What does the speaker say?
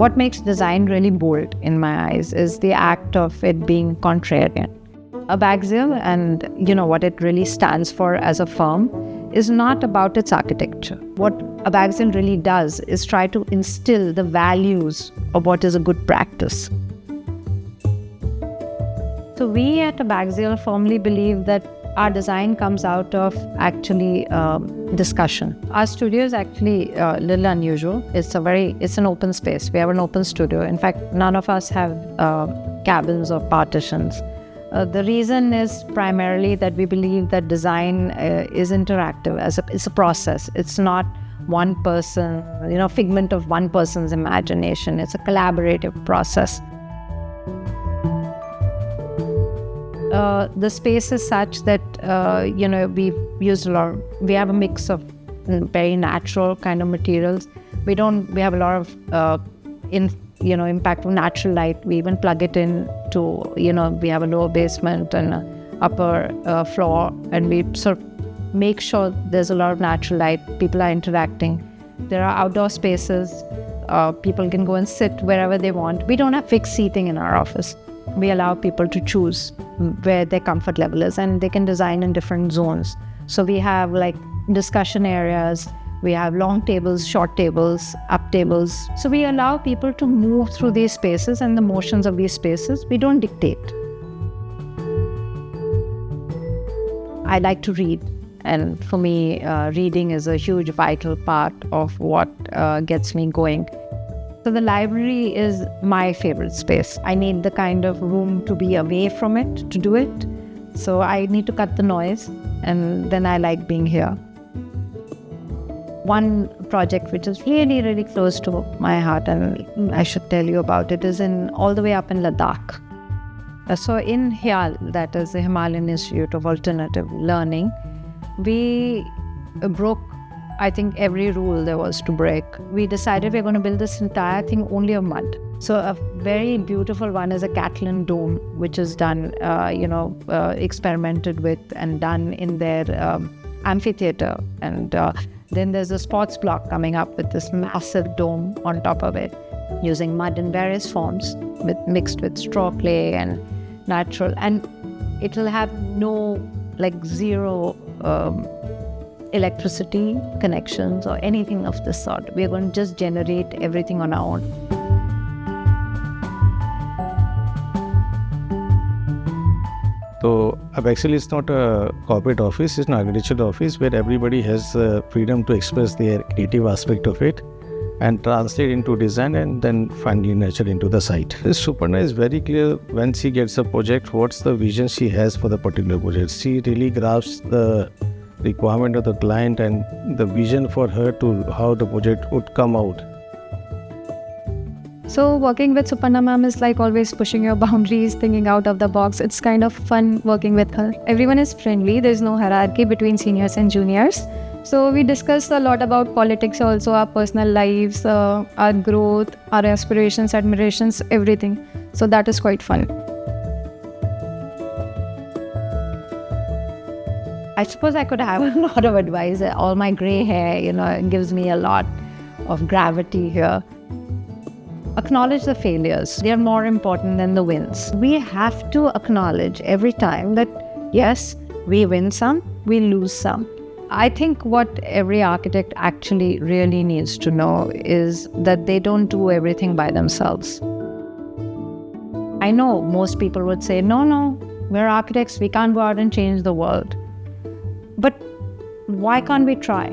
What makes design really bold in my eyes is the act of it being contrarian. Abaxial and what it really stands for as a firm is not about its architecture. What Abaxial really does is try to instill the values of what is a good practice. So we at Abaxial firmly believe that our design comes out of actually discussion. Our studio is actually a little unusual. It's an open space. We have an open studio. In fact, none of us have cabins or partitions. The reason is primarily that we believe that design is interactive. It's a process. It's not one person, figment of one person's imagination. It's a collaborative process. The space is such that, we've used we have a mix of very natural kind of materials. We have a lot of, impact of natural light. We even plug it in to, we have a lower basement and an upper floor, and we sort of make sure there's a lot of natural light. People are interacting. There are outdoor spaces. People can go and sit wherever they want. We don't have fixed seating in our office. We allow people to choose where their comfort level is, and they can design in different zones. So we have like discussion areas, we have long tables, short tables, up tables. So we allow people to move through these spaces and the motions of these spaces. We don't dictate. I like to read, and for me, reading is a huge vital part of what gets me going. So the library is my favorite space. I need the kind of room to be away from it to do it. So I need to cut the noise, and then I like being here. One project which is really, really close to my heart, and I should tell you about it, is all the way up in Ladakh. So in HIAL, that is the Himalayan Institute of Alternative Learning, we broke, I think, every rule there was to break. We decided we're going to build this entire thing only of mud. So a very beautiful one is a Catalan dome, which is done, experimented with and done in their amphitheater. And then there's a sports block coming up with this massive dome on top of it, using mud in various forms, mixed with straw clay and natural. And it will have zero electricity connections or anything of this sort. We're going to just generate everything on our own. So Abaxial is not a corporate office, it's an architectural office where everybody has freedom to express their creative aspect of it and translate into design and then finally nurture into the site. Suparna is very clear when she gets a project, what's the vision she has for the particular project. She really grasps the requirement of the client and the vision for her to how the project would come out. So working with Suparna ma'am is like always pushing your boundaries, thinking out of the box. It's kind of fun working with her. Everyone is friendly. There's no hierarchy between seniors and juniors. So we discuss a lot about politics also, our personal lives, our growth, our aspirations, admirations, everything. So that is quite fun. I suppose I could have a lot of advice. All my gray hair, it gives me a lot of gravity here. Acknowledge the failures. They are more important than the wins. We have to acknowledge every time that, yes, we win some, we lose some. I think what every architect actually really needs to know is that they don't do everything by themselves. I know most people would say, no, we're architects, we can't go out and change the world. But why can't we try?